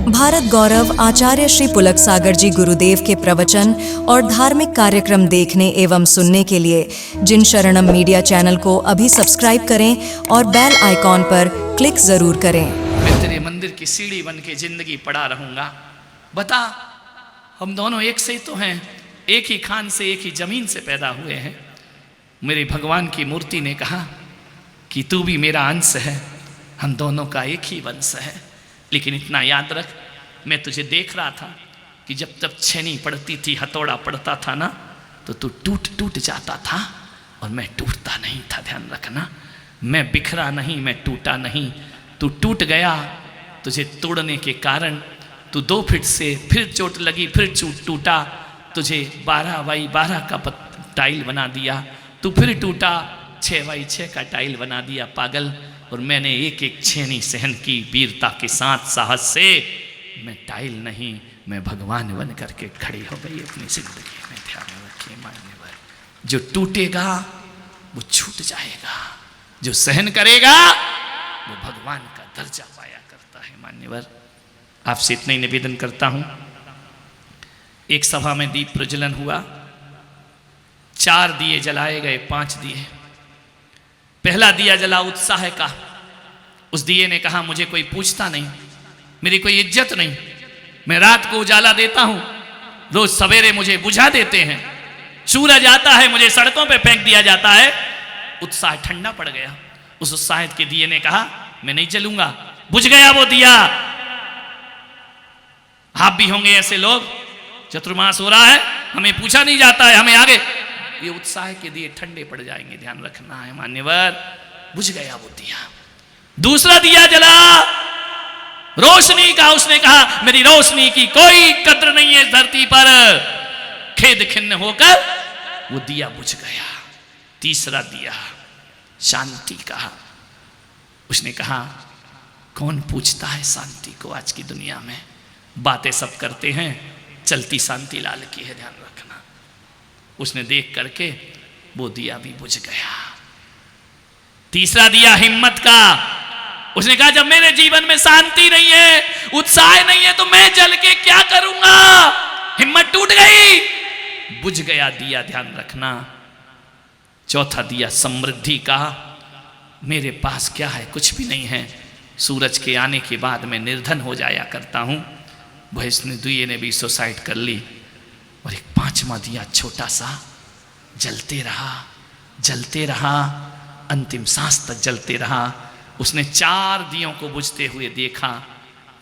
भारत गौरव आचार्य श्री पुलक सागर जी गुरुदेव के प्रवचन और धार्मिक कार्यक्रम देखने एवं सुनने के लिए जिन शरणम मीडिया चैनल को अभी सब्सक्राइब करें और बेल आइकॉन पर क्लिक जरूर करें। मैं तेरे मंदिर की सीढ़ी बन के जिंदगी पड़ा रहूंगा। बता, हम दोनों एक से ही तो हैं, एक ही खान से एक ही जमीन से पैदा हुए हैं। मेरे भगवान की मूर्ति ने कहा कि तू भी मेरा अंश है, हम दोनों का एक ही वंश है। लेकिन इतना याद रख, मैं तुझे देख रहा था कि जब जब छेनी पड़ती थी, हथौड़ा पड़ता था ना, तो तू टूट जाता था और मैं टूटता नहीं था। ध्यान रखना, मैं बिखरा नहीं, मैं टूटा नहीं। तू टूट गया, तुझे तोड़ने के कारण तू 2 फीट से फिर चोट लगी, फिर टूटा, तुझे 12x12 का टाइल बना दिया। तू फिर टूटा, 6x6 का टाइल बना दिया, पागल। और मैंने एक एक छेनी सहन की वीरता के साथ, साहस से। मैं टाइल नहीं, मैं भगवान बन करके खड़ी हो गई अपनी जिंदगी में। ध्यान रखिए मान्यवर, जो टूटेगा वो छूट जाएगा, जो सहन करेगा वो भगवान का दर्जा पाया करता है। मान्यवर, आपसे इतना ही निवेदन करता हूं। एक सभा में दीप प्रज्वलन हुआ, 4 दिए जलाए गए, 5 दिए। पहला दिया जला उत्साह का। उस दिए ने कहा, मुझे कोई पूछता नहीं, मेरी कोई इज्जत नहीं, मैं रात को उजाला देता हूं, रोज सवेरे मुझे बुझा देते हैं, सूरज आता है मुझे सड़कों पे फेंक दिया जाता है। उत्साह ठंडा पड़ गया। उस उत्साह के दिए ने कहा, मैं नहीं जलूंगा। बुझ गया वो दिया। आप भी होंगे ऐसे लोग, चतुर्मास हो रहा है, हमें पूछा नहीं जाता है, हमें आगे। ये उत्साह के दिए ठंडे पड़ जाएंगे, ध्यान रखना है मान्यवर। बुझ गया वो दिया। दूसरा दिया जला रोशनी का। उसने कहा, मेरी रोशनी की कोई कद्र नहीं है इस धरती पर। खेद खिन्न होकर वो दिया बुझ गया। तीसरा दिया शांति का। उसने कहा, कौन पूछता है शांति को आज की दुनिया में? बातें सब करते हैं, चलती शांति लाल की है, ध्यान रखना। उसने देख करके वो दिया भी बुझ गया। तीसरा दिया हिम्मत का। उसने कहा, जब मेरे जीवन में शांति नहीं है, उत्साह नहीं है, तो मैं जल के क्या करूंगा? हिम्मत टूट गई, बुझ गया दिया, ध्यान रखना। चौथा दिया समृद्धि का। मेरे पास क्या है? कुछ भी नहीं है। सूरज के आने के बाद मैं निर्धन हो जाया करता हूं। वह इसने दुए ने भी सुसाइड कर ली। और एक 5वां दिया छोटा सा जलते रहा, जलते रहा, अंतिम सांस तक जलते रहा। उसने 4 दियों को बुझते हुए देखा।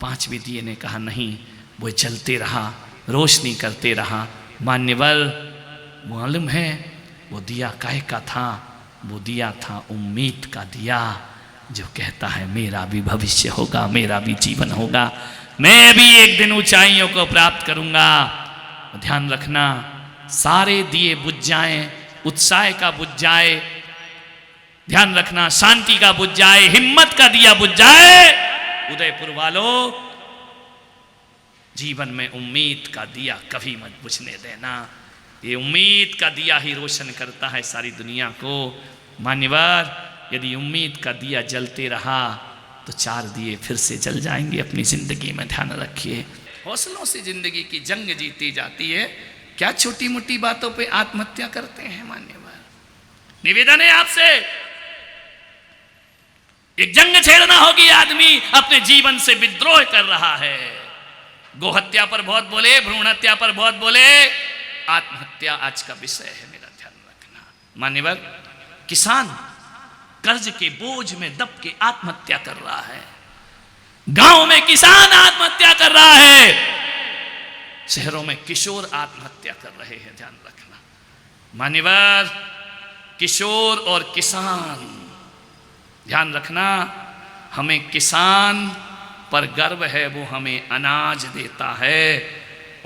5वें दिए ने कहा, नहीं, वो जलते रहा, रोशनी करते रहा। मान्यवर, मालूम है वो दिया काहे का था? वो दिया था उम्मीद का दिया, जो कहता है मेरा भी भविष्य होगा, मेरा भी जीवन होगा, मैं भी एक दिन ऊंचाइयों को प्राप्त करूंगा। ध्यान रखना, सारे दिए बुझ जाएं, उत्साह का बुझ जाए, ध्यान रखना, शांति का बुझ जाए, हिम्मत का दिया बुझ जाए, उदयपुर वालों, जीवन में उम्मीद का दिया कभी मत बुझने देना। ये उम्मीद का दिया ही रोशन करता है सारी दुनिया को। मान्यवर, यदि उम्मीद का दिया जलते रहा तो 4 दिए फिर से जल जाएंगे अपनी जिंदगी में। ध्यान रखिए, हौसलों से जिंदगी की जंग जीती जाती है। क्या छोटी मोटी बातों पे आत्महत्या करते हैं? मान्यवर, निवेदन है आपसे, एक जंग छेड़ना होगी। आदमी अपने जीवन से विद्रोह कर रहा है। गोहत्या पर बहुत बोले, भ्रूण हत्या पर बहुत बोले, आत्महत्या आज का विषय है मेरा, ध्यान रखना। मान्यवर, किसान कर्ज के बोझ में दब के आत्महत्या कर रहा है। गांव में किसान आत्महत्या कर रहा है, शहरों में किशोर आत्महत्या कर रहे हैं, ध्यान रखना। मान्यवर, किशोर और किसान, ध्यान रखना, हमें किसान पर गर्व है, वो हमें अनाज देता है,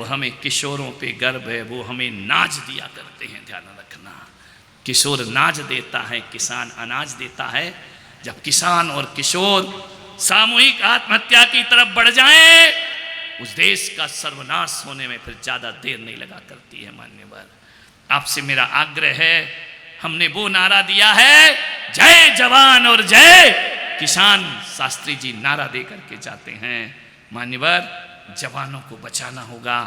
और हमें किशोरों पे गर्व है, वो हमें नाज दिया करते हैं। ध्यान रखना, किशोर नाज देता है, किसान अनाज देता है। जब किसान और किशोर सामूहिक आत्महत्या की तरफ बढ़ जाएं, उस देश का सर्वनाश होने में फिर ज्यादा देर नहीं लगा करती है। मान्यवर, आपसे मेरा आग्रह है, हमने वो नारा दिया है, जय जवान और जय किसान। शास्त्री जी नारा दे करके जाते हैं। मान्यवर, जवानों को बचाना होगा।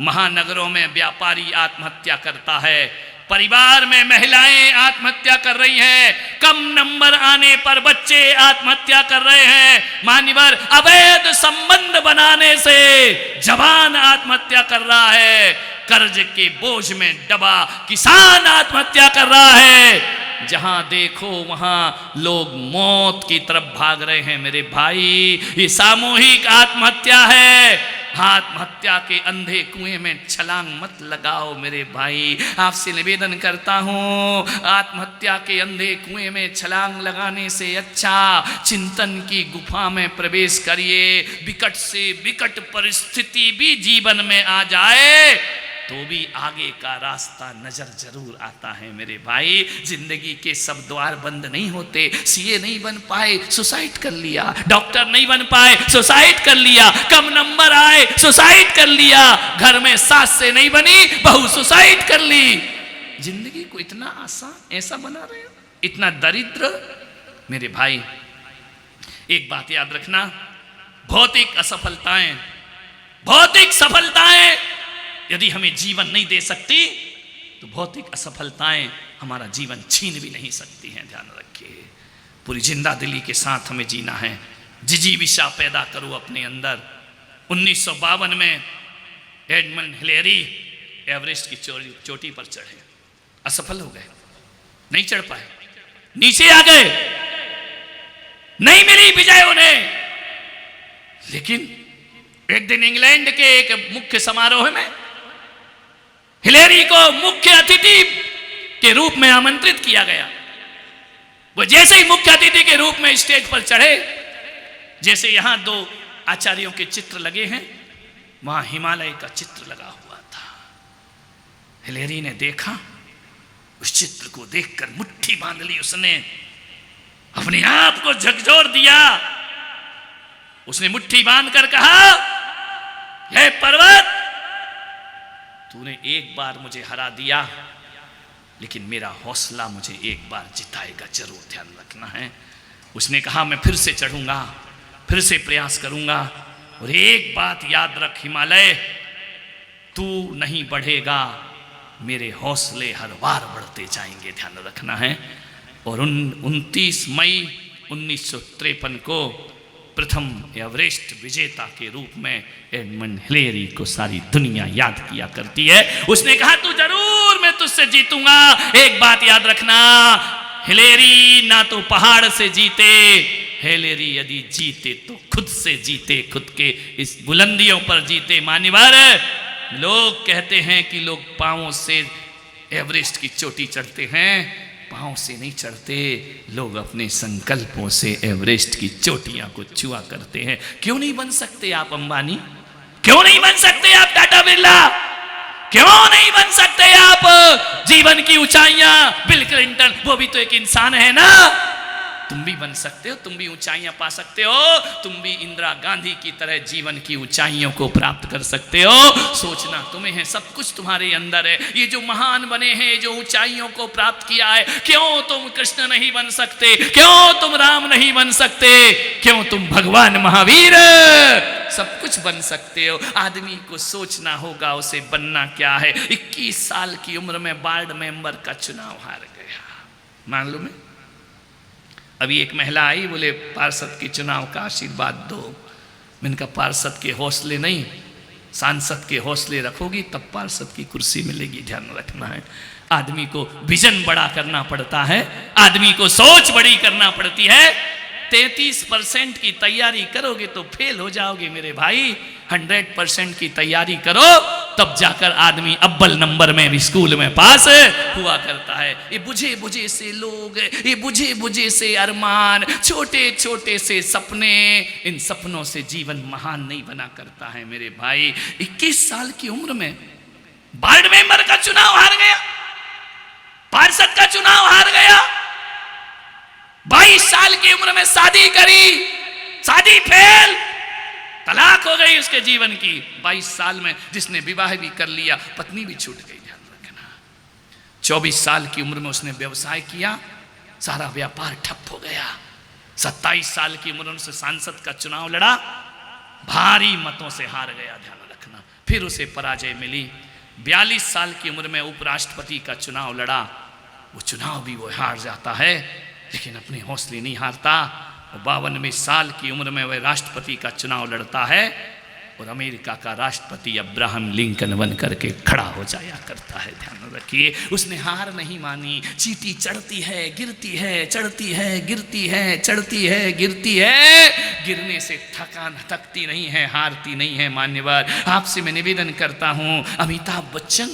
महानगरों में व्यापारी आत्महत्या करता है, परिवार में महिलाएं आत्महत्या कर रही हैं, कम नंबर आने पर बच्चे आत्महत्या कर रहे हैं। मान्यवर, अवैध संबंध बनाने से जवान आत्महत्या कर रहा है, कर्ज के बोझ में दबा किसान आत्महत्या कर रहा है। जहां देखो वहां लोग मौत की तरफ भाग रहे हैं। मेरे भाई, ये सामूहिक आत्महत्या है। आत्महत्या के अंधे कुएं में छलांग मत लगाओ मेरे भाई। आपसे निवेदन करता हूं, आत्महत्या के अंधे कुएं में छलांग लगाने से अच्छा चिंतन की गुफा में प्रवेश करिए। विकट से विकट परिस्थिति भी जीवन में आ जाए तो भी आगे का रास्ता नजर जरूर आता है मेरे भाई। जिंदगी के सब द्वार बंद नहीं होते। सीए नहीं बन पाए, सुसाइड कर लिया। डॉक्टर नहीं बन पाए, सुसाइड कर लिया। कम नंबर आए, सुसाइड कर लिया। घर में सास से नहीं बनी, बहू सुसाइड कर ली। जिंदगी को इतना आसान ऐसा बना रहे हो, इतना दरिद्र। मेरे भाई, एक बात याद रखना, भौतिक असफलताएं, भौतिक सफलताएं यदि हमें जीवन नहीं दे सकती तो भौतिक असफलताएं हमारा जीवन छीन भी नहीं सकती हैं। ध्यान रखिए, पूरी जिंदा दिली के साथ हमें जीना है। जिजीविषा पैदा करो अपने अंदर। 1952 में एडमंड हिलेरी एवरेस्ट की चोटी पर चढ़े, असफल हो गए, नहीं चढ़ पाए, नीचे आ गए, नहीं मिली विजय उन्हें। लेकिन एक दिन इंग्लैंड के एक मुख्य समारोह में हिलेरी को मुख्य अतिथि के रूप में आमंत्रित किया गया। वो जैसे ही मुख्य अतिथि के रूप में स्टेज पर चढ़े, जैसे यहां 2 आचार्यों के चित्र लगे हैं, वहां हिमालय का चित्र लगा हुआ था। हिलेरी ने देखा, उस चित्र को देखकर मुट्ठी बांध ली उसने, अपने आप को झकझोर दिया। उसने मुट्ठी बांधकर कहा, हे पर्वत, तूने एक बार मुझे हरा दिया, लेकिन मेरा हौसला मुझे एक बार जिताएगा, जरूर ध्यान रखना है। उसने कहा, मैं फिर से चढ़ूंगा, फिर से प्रयास करूंगा। और एक बात याद रख हिमालय, तू नहीं बढ़ेगा, मेरे हौसले हर बार बढ़ते जाएंगे, ध्यान रखना है। और 29 मई 1953 को प्रथम एवरेस्ट विजेता के रूप में एडमंड हिलेरी को सारी दुनिया याद किया करती है। उसने कहा, तू जरूर, मैं तुझसे जीतूंगा। एक बात याद रखना, हिलेरी ना तो पहाड़ से जीते, हिलेरी यदि जीते तो खुद से जीते, खुद के इस बुलंदियों पर जीते। मान्यवर, लोग कहते हैं कि लोग पांवों से एवरेस्ट की चोटी चढ़ते हैं, पांव से नहीं चढ़ते, लोग अपने संकल्पों से एवरेस्ट की चोटियां को छुआ करते हैं। क्यों नहीं बन सकते आप अंबानी? क्यों नहीं बन सकते आप टाटा बिरला? क्यों नहीं बन सकते आप जीवन की ऊंचाइयां? बिल क्लिंटन, वो भी तो एक इंसान है ना। तुम भी बन सकते हो, तुम भी ऊंचाइयां पा सकते हो, तुम भी इंदिरा गांधी की तरह जीवन की ऊंचाइयों को प्राप्त कर सकते हो। सोचना तुम्हें है, सब कुछ तुम्हारे अंदर है। ये जो महान बने हैं, जो ऊंचाइयों को प्राप्त किया है, क्यों तुम कृष्ण नहीं बन सकते? क्यों तुम राम नहीं बन सकते? क्यों तुम भगवान महावीर? सब कुछ बन सकते हो। आदमी को सोचना होगा उसे बनना क्या है। 21 साल की उम्र में वार्ड मेंबर का चुनाव हार गया, मालूम है। अभी एक महिला आई, बोले पार्षद के चुनाव का आशीर्वाद दो। मैंने कहा, पार्षद के हौसले नहीं, सांसद के हौसले रखोगी तब पार्षद की कुर्सी मिलेगी। ध्यान रखना है, आदमी को विजन बड़ा करना पड़ता है, आदमी को सोच बड़ी करना पड़ती है। 33% की तैयारी करोगे तो फेल हो जाओगे मेरे भाई। 100% की तैयारी करो, तब जाकर आदमी अव्वल नंबर में भी स्कूल में पास हुआ करता है। ये बुझे बुझे से लोग, ये बुझे बुझे से अरमान, छोटे छोटे से सपने, इन सपनों से जीवन महान नहीं बना करता है मेरे भाई। 21 साल की उम्र में वार्ड मेंबर का चुनाव हार गया, पार्षद का चुनाव हार गया। 22 साल की उम्र में शादी करी, शादी फेल, तलाक हो गई उसके जीवन की। 22 साल में जिसने विवाह भी कर लिया, पत्नी भी छूट गई। ध्यान रखना। 24 साल की उम्र में उसने व्यवसाय किया, सारा व्यापार ठप हो गया। 27 साल की उम्र में उसने सांसद का चुनाव लड़ा, भारी मतों से हार गया, ध्यान रखना। फिर उसे पराजय मिली। 42 साल की उम्र में उपराष्ट्रपति का चुनाव लड़ा, वो चुनाव भी वो हार जाता है, लेकिन अपने हौसले नहीं हारता। 52वें साल की उम्र में वह राष्ट्रपति का चुनाव लड़ता है और अमेरिका का राष्ट्रपति अब्राहम लिंकन बन करके खड़ा हो जाया करता है। ध्यान रखिए, उसने हार नहीं मानी। चींटी चढ़ती है, गिरती है, चढ़ती है, गिरती है, चढ़ती है, गिरती है, गिरने से थकती नहीं है, हारती नहीं है। मान्यवर, आपसे मैं निवेदन करता हूं, अमिताभ बच्चन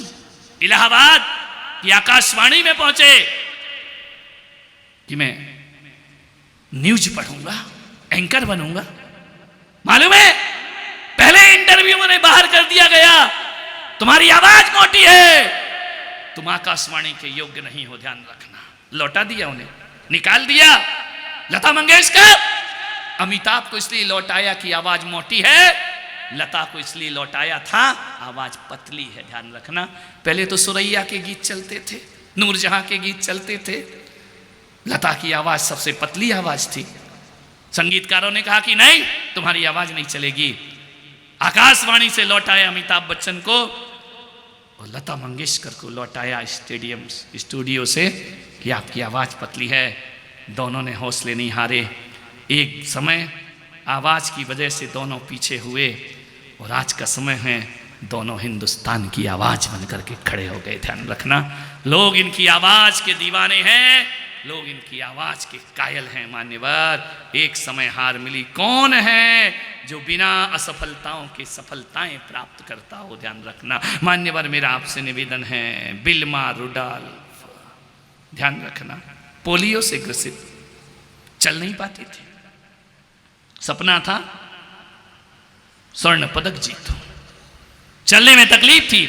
इलाहाबाद की आकाशवाणी में पहुंचे कि मैं न्यूज पढ़ूंगा, एंकर बनूंगा। मालूम है, पहले इंटरव्यू में बाहर कर दिया गया, तुम्हारी आवाज मोटी है, तुम आकाशवाणी के योग्य नहीं हो, ध्यान रखना। लौटा दिया उन्हें, निकाल दिया। लता मंगेशकर, अमिताभ को इसलिए लौटाया कि आवाज मोटी है, लता को इसलिए लौटाया था आवाज पतली है, ध्यान रखना। पहले तो सुरैया के गीत चलते थे, नूरजहां के गीत चलते थे, लता की आवाज सबसे पतली आवाज थी। संगीतकारों ने कहा कि नहीं, तुम्हारी आवाज नहीं चलेगी। आकाशवाणी से लौटाया अमिताभ बच्चन को और लता मंगेशकर को लौटाया स्टूडियो से कि आपकी आवाज पतली है। दोनों ने हौसले नहीं हारे। एक समय आवाज की वजह से दोनों पीछे हुए और आज का समय है दोनों हिंदुस्तान की आवाज बनकर के खड़े हो गए। ध्यान रखना, लोग इनकी आवाज के दीवाने हैं, लोग इनकी आवाज के कायल हैं। मान्यवर, एक समय हार मिली। कौन है जो बिना असफलताओं के सफलताएं प्राप्त करता हो? ध्यान रखना। मान्यवर, मेरा आपसे निवेदन है, बिल्मा रुडोल्फ, ध्यान रखना, पोलियो से ग्रसित, चल नहीं पाती थी। सपना था स्वर्ण पदक जीतो, चलने में तकलीफ थी,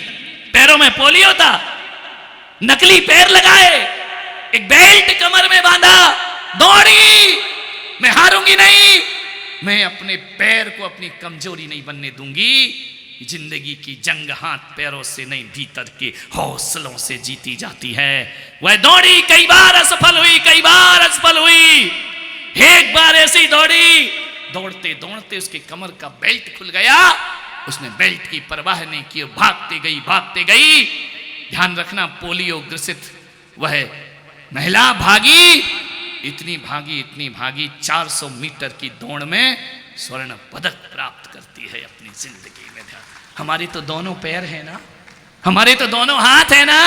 पैरों में पोलियो था, नकली पैर लगाए, एक बेल्ट कमर में बांधा, दौड़ी, मैं हारूंगी नहीं, मैं अपने पैर को अपनी कमजोरी नहीं बनने दूंगी। जिंदगी की जंग हाथ पैरों से नहीं, भीतर के हौसलों से जीती जाती है। वह दौड़ी, कई बार असफल हुई, कई बार असफल हुई, एक बार ऐसी दौड़ी, दौड़ते दौड़ते उसके कमर का बेल्ट खुल गया, उसने बेल्ट की परवाह नहीं की, भागते गई, भागते गई। ध्यान रखना, पोलियो ग्रसित वह महिला भागी, इतनी भागी, 400 मीटर की दौड़ में स्वर्ण पदक प्राप्त करती है अपनी जिंदगी में। ध्यान, हमारे तो दोनों पैर है ना, हमारे तो दोनों हाथ है ना,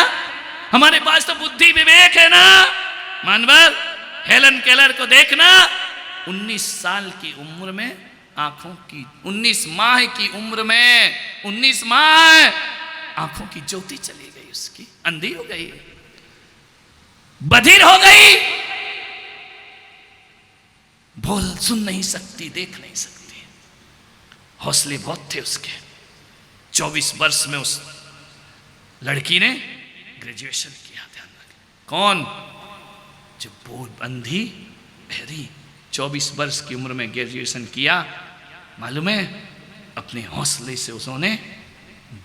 हमारे पास तो बुद्धि विवेक है ना। मानवर, हेलन केलर को देखना, 19 साल की उम्र में, आंखों की 19 माह की उम्र में, 19 माह, आंखों की ज्योति चली गई, उसकी अंधी हो गई, बधिर हो गई, बोल सुन नहीं सकती, देख नहीं सकती। हौसले बहुत थे उसके। 24 वर्ष में उस लड़की ने ग्रेजुएशन किया। ध्यान रखें, कौन? जो बोल अंधी बहरी, 24 वर्ष की उम्र में ग्रेजुएशन किया। मालूम है, अपने हौसले से उसने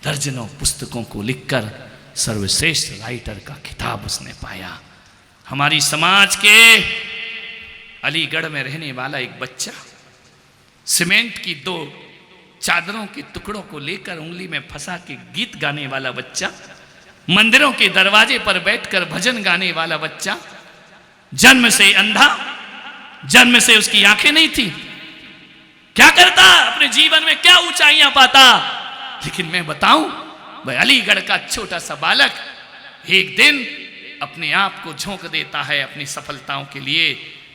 दर्जनों पुस्तकों को लिखकर सर्वश्रेष्ठ राइटर का खिताब उसने पाया। हमारी समाज के अलीगढ़ में रहने वाला एक बच्चा, सीमेंट की 2 चादरों के टुकड़ों को लेकर उंगली में फंसा के गीत गाने वाला बच्चा, मंदिरों के दरवाजे पर बैठकर भजन गाने वाला बच्चा, जन्म से अंधा, जन्म से उसकी आंखें नहीं थी, क्या करता, अपने जीवन में क्या ऊंचाइयां पाता। लेकिन मैं बताऊं, वह अलीगढ़ का छोटा सा बालक एक दिन अपने आप को झोंक देता है अपनी सफलताओं के लिए।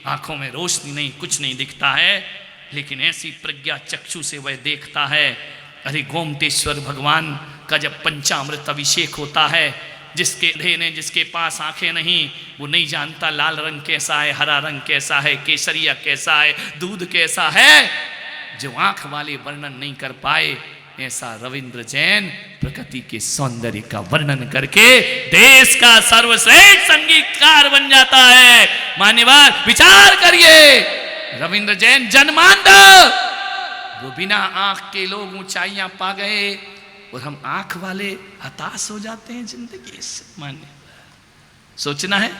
आंखों में रोशनी नहीं, कुछ नहीं दिखता है, लेकिन ऐसी प्रज्ञा चक्षु से वह देखता है। अरे गोमतेश्वर भगवान का जब पंचामृत अभिषेक होता है, जिसके पास आंखें नहीं, वो नहीं जानता लाल रंग कैसा है, हरा रंग कैसा है, केसरिया कैसा है, दूध कैसा है। जो आंख वाले वर्णन नहीं कर पाए, ऐसा रविंद्र जैन प्रकृति के सौंदर्य का वर्णन करके देश का सर्वश्रेष्ठ संगीतकार बन जाता है। मान्यवर, विचार करिए, रविंद्र जैन जन्मांध, वो बिना आंख के लोग ऊंचाइयां पा गए और हम आंख वाले हताश हो जाते हैं जिंदगी से। मान्य सोचना है।